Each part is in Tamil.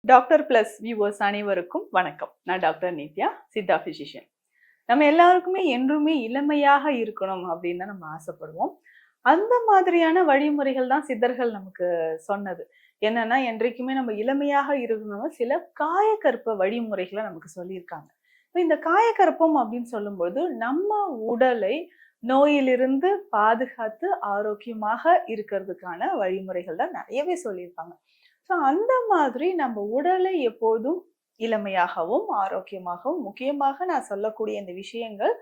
டாக்டர் பிளஸ் வியூவர்ஸ் அனைவருக்கும் வணக்கம். நான் டாக்டர் நித்யா, சித்தா பிசிஷியன். நம்ம எல்லாருக்குமே என்றுமே இளமையாக இருக்கணும் அப்படின்னு தான் நம்ம ஆசைப்படுவோம். அந்த மாதிரியான வழிமுறைகள் தான் சித்தர்கள் நமக்கு சொன்னது. என்னன்னா, என்றைக்குமே நம்ம இளமையாக இருக்கணும் சில காயக்கற்ப வழிமுறைகளை நமக்கு சொல்லியிருக்காங்க. இந்த காயக்கற்பம் அப்படின்னு சொல்லும்போது நம்ம உடலை நோயிலிருந்து பாதுகாத்து ஆரோக்கியமாக இருக்கிறதுக்கான வழிமுறைகள் தான் நிறையவே சொல்லியிருப்பாங்க. ஸோ அந்த மாதிரி நம்ம உடலை எப்போதும் இளமையாகவும் ஆரோக்கியமாகவும், முக்கியமாக நான் சொல்லக்கூடிய இந்த விஷயங்கள்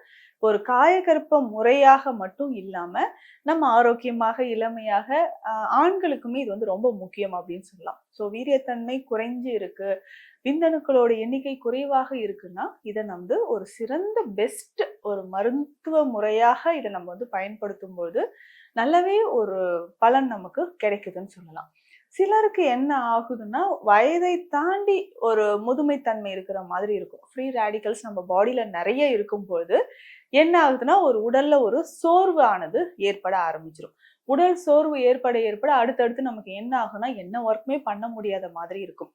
ஒரு காயகற்ப முறையாக மட்டும் இல்லாம நம்ம ஆரோக்கியமாக இளமையாக ஆண்களுக்குமே இது வந்து ரொம்ப முக்கியம் அப்படின்னு சொல்லலாம். ஸோ வீரியத்தன்மை குறைஞ்சு இருக்கு, விந்தணுக்களோட எண்ணிக்கை குறைவாக இருக்குன்னா இதை வந்து ஒரு சிறந்த பெஸ்ட் ஒரு மருத்துவ முறையாக இதை நம்ம வந்து பயன்படுத்தும் போது நல்லாவே ஒரு பலன் நமக்கு கிடைக்குதுன்னு சொல்லலாம். சிலருக்கு என்ன ஆகுதுன்னா, வயதை தாண்டி ஒரு முதுமைத்தன்மை இருக்கிற மாதிரி இருக்கும். ஃப்ரீ ரேடிக்கல்ஸ் நம்ம பாடியில நிறைய இருக்கும்போது என்ன ஆகுதுன்னா, ஒரு உடல்ல ஒரு சோர்வு ஆனது ஏற்பட ஆரம்பிச்சிடும். உடல் சோர்வு ஏற்பட அடுத்தடுத்து நமக்கு என்ன ஆகும்னா, என்ன ஒர்க்குமே பண்ண முடியாத மாதிரி இருக்கும்.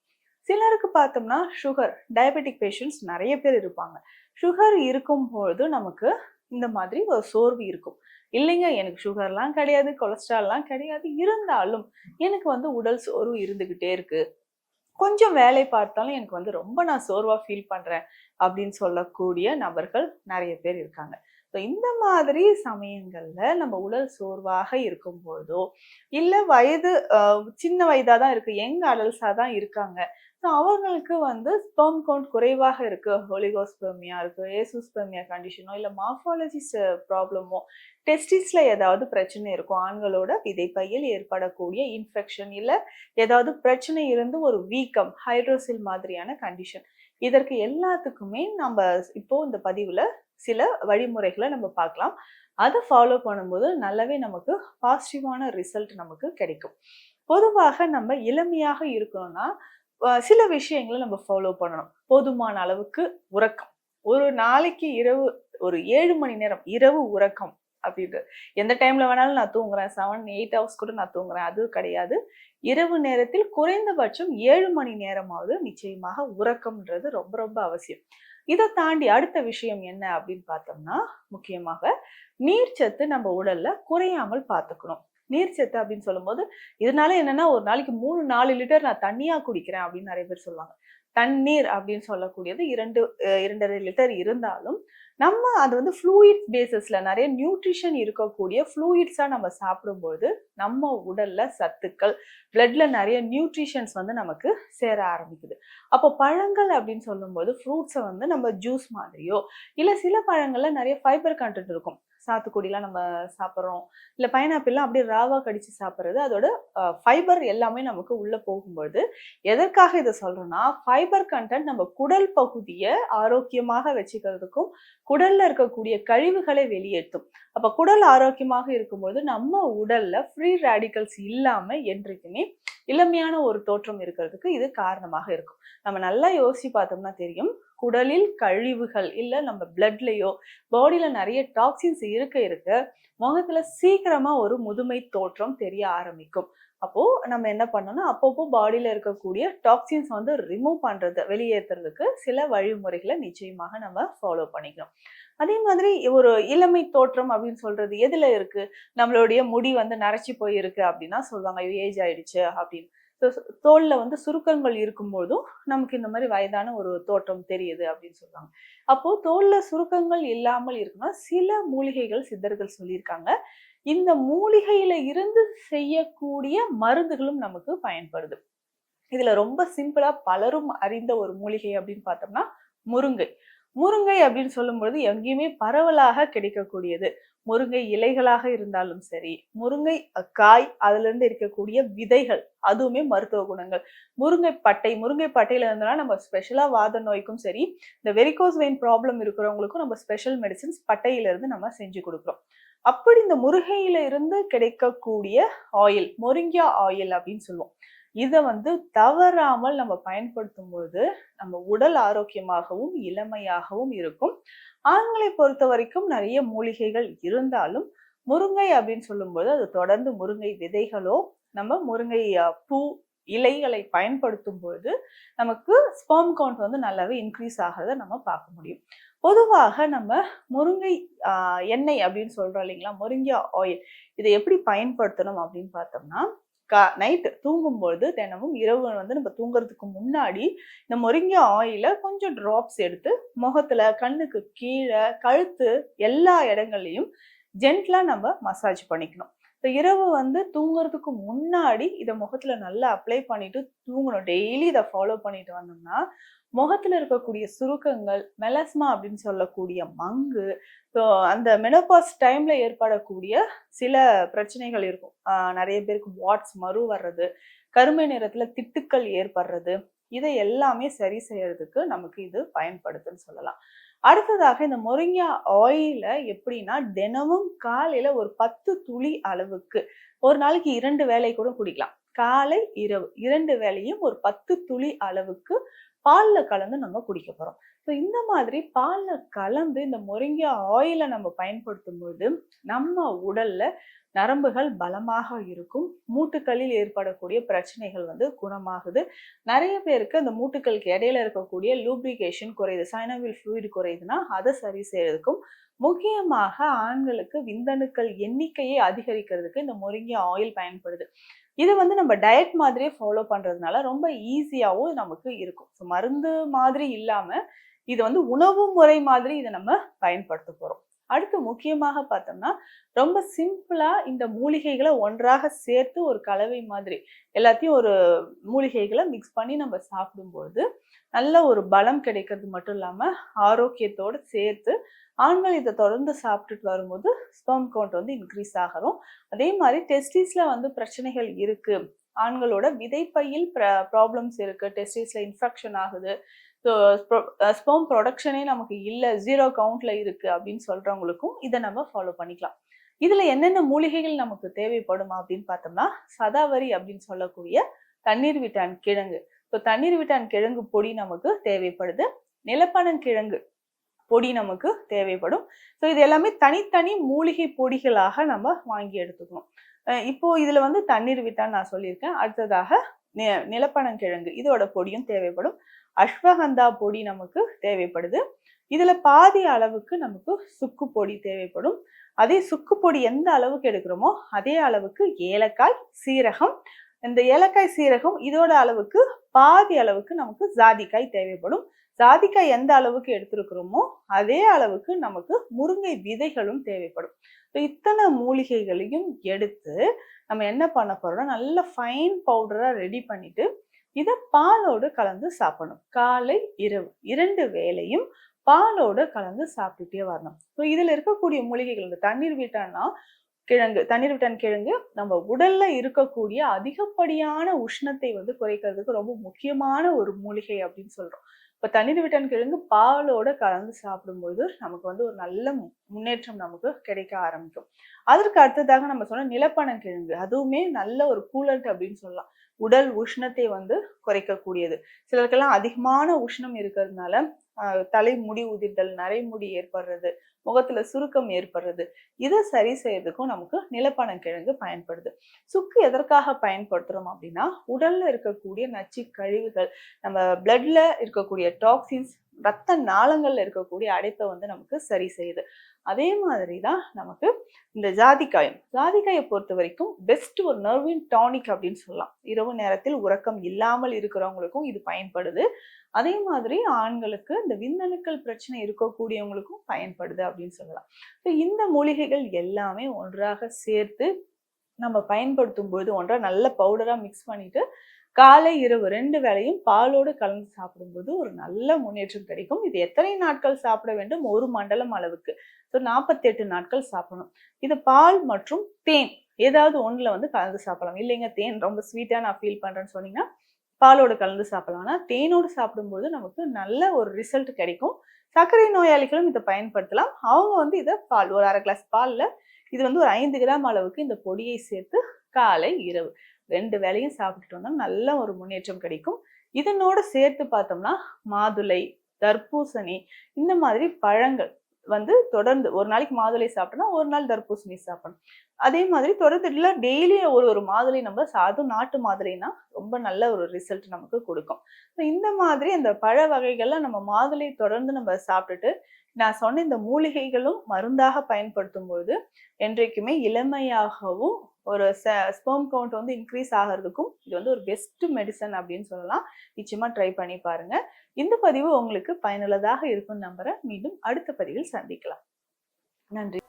சிலருக்கு பார்த்தோம்னா சுகர், டயபெட்டிக் பேஷண்ட்ஸ் நிறைய பேர் இருப்பாங்க. சுகர் இருக்கும்பொழுது நமக்கு இந்த மாதிரி ஒரு சோர்வு இருக்கும். இல்லைங்க, எனக்கு சுகர்லாம் கிடையாது, கொலஸ்ட்ரால்லாம் கிடையாது, இருந்தாலும் எனக்கு வந்து உடல் சோர்வு இருந்துகிட்டே இருக்கு. கொஞ்சம் வேலை பார்த்தாலும் எனக்கு வந்து ரொம்ப நான் சோர்வா ஃபீல் பண்றேன் அப்படின்னு சொல்லக்கூடிய நபர்கள் நிறைய பேர் இருக்காங்க. ஸோ இந்த மாதிரி சமயங்கள்ல நம்ம உடல் சோர்வாக இருக்கும் பொழுதோ, இல்ல வயது சின்ன வயதா தான் இருக்கு, யங் அடல்ட்ஸா தான் இருக்காங்க. ஸோ அவங்களுக்கு வந்து ஸ்பெர்ம் கவுண்ட் குறைவாக இருக்கு, ஒலிகோஸ்பெர்மியா இருக்கு, ஏசோஸ்பெர்மியா கண்டிஷனோ, இல்ல மார்ஃபாலஜிஸ் ப்ராப்ளமோ, டெஸ்டிஸ்ல ஏதாவது பிரச்சனை இருக்கும், ஆண்களோட விதைப்பையில் ஏற்படக்கூடிய இன்ஃபெக்ஷன், இல்ல ஏதாவது பிரச்சனை இருந்து ஒரு வீக்கம், ஹைட்ரோசில் மாதிரியான கண்டிஷன், இதற்கு எல்லாத்துக்குமே நம்ம இப்போ இந்த பதிவுல சில வழிமுறைகளை நம்ம பார்க்கலாம். அதை ஃபாலோ பண்ணும்போது நல்லாவே நமக்கு பாசிட்டிவான ரிசல்ட் நமக்கு கிடைக்கும். பொதுவாக நம்ம இளமையாக இருக்கணும்னா சில விஷயங்களை நம்ம ஃபாலோ பண்ணணும். போதுமான அளவுக்கு உறக்கம். ஒரு நாளைக்கு இரவு ஒரு 7 மணி நேரம் இரவு உறக்கம் அப்படின்ட்டு. எந்த டைம்ல வேணாலும் நான் தூங்குறேன், 7-8 ஹவர்ஸ் கூட நான் தூங்குறேன், அது கிடையாது. இரவு நேரத்தில் குறைந்தபட்சம் 7 மணி நேரமாவது நிச்சயமாக உறக்கம்ன்றது ரொம்ப ரொம்ப அவசியம். இதை தாண்டி அடுத்த விஷயம் என்ன அப்படின்னு பார்த்தோம்னா, முக்கியமாக நீர்ச்சத்து நம்ம உடல்ல குறையாமல் பார்த்துக்கணும். நீர்ச்சத்து அப்படின்னு சொல்லும்போது இதனால என்னன்னா, ஒரு நாளைக்கு 3-4 லிட்டர் நான் தண்ணியா குடிக்கிறேன் அப்படின்னு நிறைய பேர் சொல்லுவாங்க. தண்ணீர் அப்படின்னு சொல்லக்கூடியது 2.5 லிட்டர் இருந்தாலும் நம்ம அது வந்து ஃப்ளூயிட் பேசிஸ்ல நிறைய நியூட்ரிஷன் இருக்கக்கூடிய ஃப்ளூயிட்ஸா நம்ம சாப்பிடும்போது நம்ம உடல்ல சத்துக்கள், பிளட்ல நிறைய நியூட்ரிஷன்ஸ் வந்து நமக்கு சேர ஆரம்பிக்குது. அப்போ பழங்கள் அப்படின்னு சொல்லும்போது ஃப்ரூட்ஸை வந்து நம்ம ஜூஸ் மாதிரியோ, இல்ல சில பழங்கள்ல நிறைய ஃபைபர் கண்டென்ட் இருக்கும். சாத்துக்குடிலாம் நம்ம சாப்பிட்றோம், இல்ல பைனாப்பிள்லாம் அப்படியே ராவா கடிச்சு சாப்பிட்றது, அதோட ஃபைபர் எல்லாமே நமக்கு உள்ள போகும்போது எதற்காக இதை சொல்றோம்னா, ஃபைபர் கண்டென்ட் நம்ம குடல் பகுதியை ஆரோக்கியமாக வச்சுக்கிறதுக்கும் குடல்ல இருக்கக்கூடிய கழிவுகளை வெளியேற்றும். அப்ப குடல் ஆரோக்கியமாக இருக்கும்போது நம்ம உடல்ல ஃப்ரீ ரேடிக்கல்ஸ் இல்லாம என்றைக்குமே இளமையான ஒரு தோற்றம் இருக்கிறதுக்கு இது காரணமாக இருக்கும். நம்ம நல்லா யோசிச்சு பார்த்தோம்னா தெரியும், குடலில் கழிவுகள் இல்ல நம்ம பிளட்லயோ பாடியில நிறைய டாக்ஸின்ஸ் இருக்க முகத்துல சீக்கிரமா ஒரு முதுமை தோற்றம் தெரிய ஆரம்பிக்கும். அப்போ நம்ம என்ன பண்ணோம்னா, அப்பப்போ பாடியில இருக்கக்கூடிய டாக்ஸின்ஸ் வந்து ரிமூவ் பண்றது, வெளியேற்றுறதுக்கு சில வழிமுறைகளை நிச்சயமாக நம்ம ஃபாலோ பண்ணிக்கணும். அதே மாதிரி ஒரு இளமை தோற்றம் அப்படின்னு சொல்றது எதுல இருக்கு? நம்மளுடைய முடி வந்து நரைச்சி போயிருக்கு அப்படின்னா சொல்லுவாங்க, ஏஜ் ஆயிடுச்சு அப்படின்னு. தோல்ல வந்து சுருக்கங்கள் இருக்கும்போதும் நமக்கு இந்த மாதிரி வயதான ஒரு தோற்றம் தெரியுது அப்படின்னு சொல்லுவாங்க. அப்போ தோல்ல சுருக்கங்கள் இல்லாமல் இருக்குன்னா சில மூலிகைகள் சித்தர்கள் சொல்லியிருக்காங்க. இந்த மூலிகையில இருந்து செய்யக்கூடிய மருந்துகளும் நமக்கு பயன்படுது. இதுல ரொம்ப சிம்பிளா பலரும் அறிந்த ஒரு மூலிகை அப்படின்னு பார்த்தோம்னா முருங்கை. முருங்கை அப்படின்னு சொல்லும்போது எங்கேயுமே பரவலாக கிடைக்கக்கூடியது. முருங்கை இலைகளாக இருந்தாலும் சரி, முருங்கை காய், அதுல இருந்து இருக்கக்கூடிய விதைகள், அதுவுமே மருத்துவ குணங்கள். முருங்கை பட்டையில இருந்தனா நம்ம ஸ்பெஷலா வாத நோய்க்கும் சரி, இந்த வெரிகோஸ் வெயின் ப்ராப்ளம் இருக்கிறவங்களுக்கும் நம்ம ஸ்பெஷல் மெடிசின்ஸ் பட்டையில இருந்து நம்ம செஞ்சு கொடுக்குறோம். அப்படி இந்த முருங்கையில இருந்து கிடைக்கக்கூடிய ஆயில், மொரிங்கா ஆயில் அப்படின்னு சொல்லுவோம். இதை வந்து தவறாமல் நம்ம பயன்படுத்தும் பொழுது நம்ம உடல் ஆரோக்கியமாகவும் இளமையாகவும் இருக்கும். ஆண்களை பொறுத்த வரைக்கும் நிறைய மூலிகைகள் இருந்தாலும் முருங்கை அப்படின்னு சொல்லும்போது அது தொடர்ந்து முருங்கை விதைகளோ, நம்ம முருங்கை பூ, இலைகளை பயன்படுத்தும் பொழுது நமக்கு ஸ்பெர்ம் கவுண்ட் வந்து நல்லாவே இன்க்ரீஸ் ஆகிறத நம்ம பார்க்க முடியும். பொதுவாக நம்ம முருங்கை எண்ணெய் அப்படின்னு சொல்றோம் இல்லைங்களா, முருங்கை ஆயில், இதை எப்படி பயன்படுத்தணும் அப்படின்னு பார்த்தோம்னா, நைட்டு தூங்கும்பொழுது தினமும் இரவு வந்து நம்ம தூங்குறதுக்கு முன்னாடி இந்த முருங்கை ஆயில கொஞ்சம் டிராப்ஸ் எடுத்து முகத்துல, கண்ணுக்கு கீழே, கழுத்து எல்லா இடங்கள்லையும் ஜென்ட்லா நம்ம மசாஜ் பண்ணிக்கணும். இப்போ இரவு வந்து தூங்குறதுக்கு முன்னாடி இதை முகத்துல நல்லா அப்ளை பண்ணிட்டு தூங்கணும். டெய்லி இதை ஃபாலோ பண்ணிட்டு வந்தோம்னா முகத்துல இருக்கக்கூடிய சுருக்கங்கள், மெலஸ்மா அப்படின்னு சொல்லக்கூடிய மங்கு, ஸோ அந்த மெனோபாஸ் டைம்ல ஏற்படக்கூடிய சில பிரச்சனைகள் இருக்கும். நிறைய பேருக்கு வாட்ஸ் மறு வர்றது, கருமை நிறத்துல திட்டுக்கள் ஏற்படுறது, இதை எல்லாமே சரி செய்யறதுக்கு நமக்கு இது பயன்படுதுன்னு சொல்லலாம். அடுத்ததாக இந்த முருங்கை ஆயில எப்படின்னா தினமும் காலையில ஒரு 10 துளி அளவுக்கு, ஒரு நாளைக்கு 2 வேளை கூட குடிக்கலாம். காலை இரவு 2 வேளையும் ஒரு 10 துளி அளவுக்கு பால்ல கலந்து நம்ம குடிக்க போறோம். ஸோ இந்த மாதிரி பால்ல கலந்து இந்த முருங்கை ஆயிலை நம்ம பயன்படுத்தும் போது நம்ம உடல்ல நரம்புகள் பலமாக இருக்கும். மூட்டுக்களில் ஏற்படக்கூடிய பிரச்சனைகள் வந்து குணமாகுது. நிறைய பேருக்கு அந்த மூட்டுக்களுக்கு இடையில இருக்கக்கூடிய லூப்ரிகேஷன் குறையுது, சைனோவியல் ஃப்ளூயிட் குறையுதுன்னா அதை சரி செய்யறதுக்கும், முக்கியமாக ஆண்களுக்கு விந்தணுக்கள் எண்ணிக்கையை அதிகரிக்கிறதுக்கு இந்த முருங்கை ஆயில் பயன்படுது. இது வந்து நம்ம டயட் மாதிரியே ஃபாலோ பண்றதுனால ரொம்ப ஈஸியாகவும் நமக்கு இருக்கும். ஸோ மருந்து மாதிரி இல்லாம இது வந்து உணவு முறை மாதிரி இதை நம்ம பயன்படுத்த போறோம். அடுத்து முக்கியமாக பார்த்தோம்னா ரொம்ப சிம்பிளா இந்த மூலிகைகளை ஒன்றாக சேர்த்து ஒரு கலவை மாதிரி எல்லாத்தையும் ஒரு மூலிகைகளை மிக்ஸ் பண்ணி நம்ம சாப்பிடும்போது நல்ல ஒரு பலம் கிடைக்கிறது மட்டும் இல்லாம ஆரோக்கியத்தோடு சேர்த்து ஆண்கள் இதை தொடர்ந்து சாப்பிட்டுட்டு வரும்போது ஸ்பெர்ம் கவுண்ட் வந்து இன்க்ரீஸ் ஆகிறோம். அதே மாதிரி டெஸ்டிஸ்ல வந்து பிரச்சனைகள் இருக்கு, ஆண்களோட விதைப்பையில் ப்ராப்ளம்ஸ் இருக்கு, டெஸ்டிஸ்ல இன்ஃபெக்ஷன் ஆகுது, ஸோ ஸ்பெர்ம் ப்ரொடக்ஷனே நமக்கு இல்லை, 0 கவுண்ட்ல இருக்கு அப்படின்னு சொல்றவங்களுக்கும் இதை நம்ம ஃபாலோ பண்ணிக்கலாம். இதுல என்னென்ன மூலிகைகள் நமக்கு தேவைப்படும் அப்படின்னு பார்த்தோம்னா, சதாவரி அப்படின்னு சொல்லக்கூடிய தண்ணீர் விட்டான் கிழங்கு, ஸோ தண்ணீர் விட்டான் கிழங்கு பொடி நமக்கு தேவைப்படுது. நிலப்பனங்கிழங்கு பொடி நமக்கு தேவைப்படும். ஸோ இது எல்லாமே தனித்தனி மூலிகை பொடிகளாக நம்ம வாங்கி எடுத்துக்கணும். இப்போ இதுல வந்து தண்ணீர் விட்டான் நான் சொல்லியிருக்கேன். அடுத்ததாக நிலப்பனங்கிழங்கு இதோட பொடியும் தேவைப்படும். அஸ்வகந்தா பொடி நமக்கு தேவைப்படுது. இதுல பாதி அளவுக்கு நமக்கு சுக்கு பொடி தேவைப்படும். அதே சுக்கு பொடி எந்த அளவுக்கு எடுக்கிறோமோ அதே அளவுக்கு ஏலக்காய், சீரகம், இந்த ஏலக்காய் சீரகம் இதோட அளவுக்கு பாதி அளவுக்கு நமக்கு ஜாதிக்காய் தேவைப்படும். ஜாதிக்காய் எந்த அளவுக்கு எடுத்திருக்கிறோமோ அதே அளவுக்கு நமக்கு முருங்கை விதைகளும் தேவைப்படும். இத்தனை மூலிகைகளையும் எடுத்து நம்ம என்ன பண்ண போறோம்னா நல்ல ஃபைன் பவுடரா ரெடி பண்ணிட்டு இதை பாலோடு கலந்து சாப்பிடணும். காலை இரவு 2 வேளையும் பாலோடு கலந்து சாப்பிட்டுட்டே வரணும். ஸோ இதுல இருக்கக்கூடிய மூலிகைகள் இந்த தண்ணீர் விட்டான்னா கிழங்கு, தண்ணீர் விட்டான் கிழங்கு நம்ம உடல்ல இருக்கக்கூடிய அதிகப்படியான உஷ்ணத்தை வந்து குறைக்கிறதுக்கு ரொம்ப முக்கியமான ஒரு மூலிகை அப்படின்னு சொல்றோம். இப்போ தண்ணீர் விட்டான் கிழங்கு பாலோட கலந்து சாப்பிடும்போது நமக்கு வந்து ஒரு நல்ல முன்னேற்றம் நமக்கு கிடைக்க ஆரம்பிக்கும். அதற்கு அடுத்ததாக நம்ம சொன்ன நிலப்பனங்கிழங்கு, அதுவுமே நல்ல ஒரு கூலண்ட் அப்படின்னு சொல்லலாம். உடல் உஷ்ணத்தை வந்து குறைக்கக்கூடியது. சிலருக்கெல்லாம் அதிகமான உஷ்ணம் இருக்கிறதுனால தலை முடி உதிர்தல், நரைமுடி ஏற்படுறது, முகத்துல சுருக்கம் ஏற்படுறது, இதை சரி செய்யறதுக்கும் நமக்கு நிலப்பனங்கிழங்கு பயன்படுது. சுக்கு எதற்காக பயன்படுத்துறோம் அப்படின்னா உடல்ல இருக்கக்கூடிய நச்சு கழிவுகள், நம்ம பிளட்ல இருக்கக்கூடிய டாக்ஸின்ஸ், ரத்த நாளங்கள்ல இருக்கக்கூடிய அடைப்பை வந்து நமக்கு சரி செய்யுது. அதே மாதிரிதான் நமக்கு இந்த ஜாதிக்காயை பொறுத்த வரைக்கும் பெஸ்ட் ஒரு நர்வின் டானிக் அப்படின்னு சொல்லலாம். இரவு நேரத்தில் உறக்கம் இல்லாமல் இருக்கிறவங்களுக்கும் இது பயன்படுது. அதே மாதிரி ஆண்களுக்கு இந்த விந்தணுக்கள் பிரச்சனை இருக்கக்கூடியவங்களுக்கும் பயன்படுது அப்படின்னு சொல்லலாம். இந்த மூலிகைகள் எல்லாமே ஒன்றாக சேர்த்து நம்ம பயன்படுத்தும் பொழுது ஒன்றா நல்ல பவுடரா மிக்ஸ் பண்ணிட்டு காலை இரவு 2 வேளையும் பாலோடு கலந்து சாப்பிடும்போது ஒரு நல்ல முன்னேற்றம் கிடைக்கும். இது எத்தனை நாட்கள் சாப்பிட வேண்டும்? 1 மண்டலம் அளவுக்கு. ஸோ 48 நாட்கள் சாப்பிடணும். இது பால் மற்றும் தேன் ஏதாவது ஒன்றுல வந்து கலந்து சாப்பிடலாம். இல்லைங்க தேன் ரொம்ப ஸ்வீட்டா நான் ஃபீல் பண்றேன்னு சொன்னீங்கன்னா பாலோடு கலந்து சாப்பிடலாம். ஆனால் தேனோடு சாப்பிடும்போது நமக்கு நல்ல ஒரு ரிசல்ட் கிடைக்கும். சர்க்கரை நோயாளிகளும் இதை பயன்படுத்தலாம். அவங்க வந்து இதை பால் ஒரு 1/2 கிளாஸ் பால்ல இது வந்து ஒரு 5 கிராம் அளவுக்கு இந்த பொடியை சேர்த்து காலை இரவு 2 வேளையும் சாப்பிட்டுட்டு வந்தா நல்ல ஒரு முன்னேற்றம் கிடைக்கும். இதனோட சேர்த்து பார்த்தோம்னா மாதுளை, தர்பூசணி இந்த மாதிரி பழங்கள் வந்து தொடர்ந்து ஒரு நாளைக்கு மாதுளை சாப்பிட்டோம்னா ஒரு நாள் தர்பூசணி சாப்பிடணும். அதே மாதிரி தொடர்ந்து இல்ல டெய்லி ஒரு மாதுளை நம்ம அதுவும் நாட்டு மாதுளைனா ரொம்ப நல்ல ஒரு ரிசல்ட் நமக்கு கொடுக்கும். இந்த மாதிரி அந்த பழ வகைகள்ல நம்ம மாதுளை தொடர்ந்து நம்ம சாப்பிட்டுட்டு நான் சொன்ன இந்த மூலிகைகளும் மருந்தாக பயன்படுத்தும் பொழுது என்றைக்குமே இளமையாகவும் ஒரு ஸ்பெர்ம் கவுண்ட் வந்து இன்க்ரீஸ் ஆகிறதுக்கும் இது வந்து ஒரு பெஸ்ட் மெடிசன் அப்படின்னு சொல்லலாம். நிச்சயமா ட்ரை பண்ணி பாருங்க. இந்த பதிவு உங்களுக்கு பயனுள்ளதாக இருக்கும் நம்புறேன். மீண்டும் அடுத்த பதிவில் சந்திக்கலாம். நன்றி.